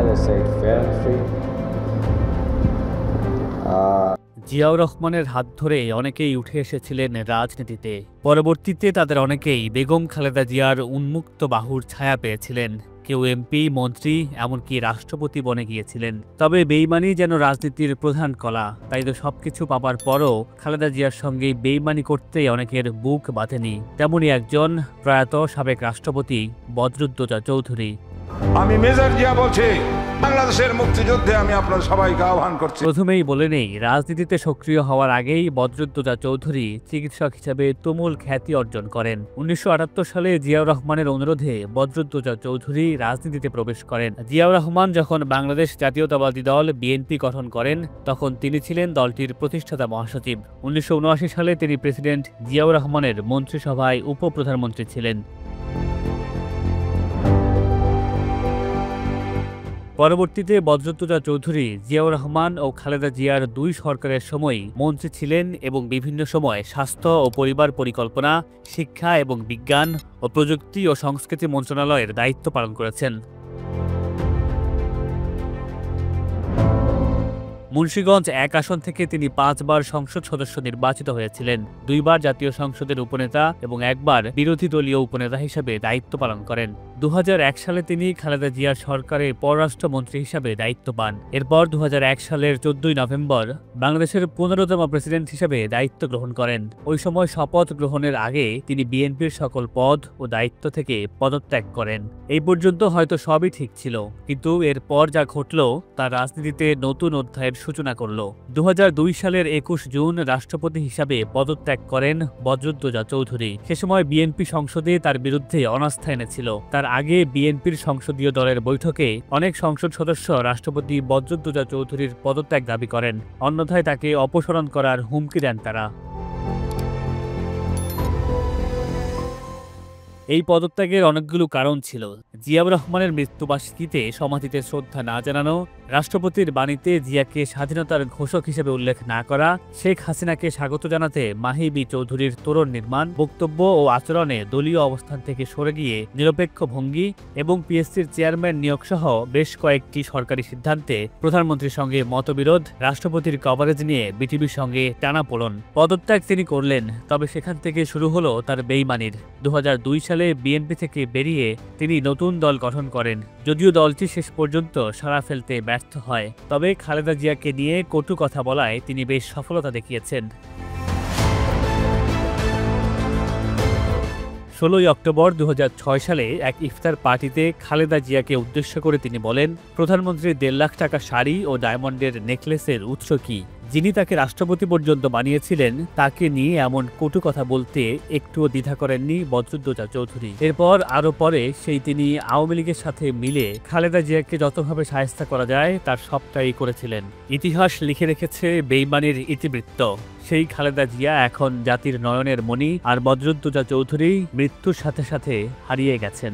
let's say it fair and free. Ziaur রহমানের হাত ধরে অনেকেই উঠে এসেছিলেন রাজনীতিতে। পরবর্তীতে তাদের অনেকেই বেগম খালেদা জিয়ার উন্মুক্ত বাহুর ছায়া পেয়েছিলেন। কেউ এমপি, মন্ত্রী, এমনকি রাষ্ট্রপতি বনে গিয়েছিলেন। তবে বেইমানি যেন রাজনীতির প্রধান কলা। তাই তো সবকিছু পাবার পরও খালেদা জিয়ার সঙ্গে বেইমানি করতেই অনেকের বুক বাঁধেনি। তেমনই একজন প্রয়াত সাবেক রাষ্ট্রপতি বদরুদ্দোজা চৌধুরী। আমি মেজর জিয়া বলছি, বাংলাদেশের মুক্তিযুদ্ধে আমি আপনার সবাইকে আহ্বান করছি। প্রথমেই বলে নেই, রাজনীতিতে সক্রিয় হওয়ার আগেই বদরুদ্দোজা চৌধুরী চিকিৎসক হিসেবে তুমুল খ্যাতি অর্জন করেন। ১৯৭৮ সালে জিয়াউর রহমানের অনুরোধে বদরুদ্দোজা চৌধুরী রাজনীতিতে প্রবেশ করেন। জিয়াউর রহমান যখন বাংলাদেশ জাতীয়তাবাদী দল বিএনপি গঠন করেন, তখন তিনি ছিলেন দলটির প্রতিষ্ঠাতা মহাসচিব। ১৯৭৯ সালে তিনি প্রেসিডেন্ট জিয়াউর রহমানের মন্ত্রিসভায় উপপ্রধানমন্ত্রী ছিলেন। পরবর্তীতে বদরুদ্দোজা চৌধুরী জিয়াউর রহমান ও খালেদা জিয়ার দুই সরকারের সময়ই মন্ত্রী ছিলেন এবং বিভিন্ন সময় স্বাস্থ্য ও পরিবার পরিকল্পনা, শিক্ষা এবং বিজ্ঞান ও প্রযুক্তি ও সংস্কৃতি মন্ত্রণালয়ের দায়িত্ব পালন করেছেন। মুন্সিগঞ্জ ১ আসন থেকে তিনি ৫ বার সংসদ সদস্য নির্বাচিত হয়েছিলেন, ২ বার জাতীয় সংসদের উপনেতা এবং ১ বার বিরোধী দলীয় উপনেতা হিসেবে দায়িত্ব পালন করেন। ২০০১ সালে তিনি খালেদা জিয়ার সরকারের পররাষ্ট্রমন্ত্রী হিসেবে দায়িত্ব পান। এরপর ২০০১ সালের ১৪ই নভেম্বর বাংলাদেশের ১৫তম প্রেসিডেন্ট হিসেবে দায়িত্ব গ্রহণ করেন। ওই সময় শপথ গ্রহণের আগে তিনি বিএনপির সকল পদ ও দায়িত্ব থেকে পদত্যাগ করেন। এই পর্যন্ত হয়তো সবই ঠিক ছিল, কিন্তু এরপর যা ঘটল তা রাজনীতিতে নতুন অধ্যায়ের সূচনা করল। ২০০২ সালের ২১ জুন রাষ্ট্রপতি হিসাবে পদত্যাগ করেন বদরুদ্দোজা চৌধুরী। সে সময় বিএনপি সংসদে তার বিরুদ্ধে অনাস্থা এনেছিল। তার আগে বিএনপির সংসদীয় দলের বৈঠকে অনেক সংসদ সদস্য রাষ্ট্রপতি বদরুদ্দোজা চৌধুরীর পদত্যাগ দাবি করেন, অন্যথায় তাকে অপসারণ করার হুমকি দেন তারা। এই পদত্যাগের অনেকগুলো কারণ ছিল। জিয়াউর রহমানের মৃত্যুবার্ষিকীতে সমাধিতে শ্রদ্ধা না জানানো, রাষ্ট্রপতির বাণীতে জিয়াকে স্বাধীনতার ঘোষক হিসেবে উল্লেখ না করা, শেখ হাসিনাকে স্বাগত জানাতে মাহি চৌধুরীর তোরণ নির্মাণ, বক্তব্য ও আচরণে দলীয় অবস্থান থেকে সরে গিয়ে নিরপেক্ষ ভঙ্গি এবং পিএসসির চেয়ারম্যান নিয়োগসহ বেশ কয়েকটি সরকারি সিদ্ধান্তে প্রধানমন্ত্রীর সঙ্গে মতবিরোধ, রাষ্ট্রপতির কভারেজ নিয়ে বিটিভির সঙ্গে টানাপোড়েন। পদত্যাগ তিনি করলেন, তবে সেখান থেকে শুরু হলো তার বেইমানির। ২০০২ সালে বিএনপি থেকে বেরিয়ে তিনি নতুন দল গঠন করেন। যদিও দলটি শেষ পর্যন্ত সাড়া ফেলতে ব্যর্থ হয়, তবে খালেদা জিয়াকে নিয়ে কটু কথা বলায় তিনি বেশ সফলতা দেখিয়েছেন। ১৬ই অক্টোবর ২০০৬ সালে এক ইফতার পার্টিতে খালেদা জিয়াকে উদ্দেশ্য করে তিনি বলেন, প্রধানমন্ত্রীর ১.৫ লাখ টাকা শাড়ি ও ডায়মন্ডের নেকলেসের উৎস কি? যিনি তাকে রাষ্ট্রপতি পর্যন্ত বানিয়েছিলেন তাকে নিয়ে এমন কটু কথা বলতে একটুও দ্বিধা করেননি বদরুদ্দোজা চৌধুরী। এরপর আরও পরে তিনি আওয়ামী লীগের সাথে মিলে খালেদা জিয়াকে যতভাবে শায়েস্তা করা যায় তার সবটাই করেছিলেন। ইতিহাস লিখে রেখেছে বেইমানির ইতিবৃত্ত। সেই খালেদা জিয়া এখন জাতির নয়নের মণি, আর বদরুদ্দোজা চৌধুরী মৃত্যুর সাথে সাথে হারিয়ে গেছেন।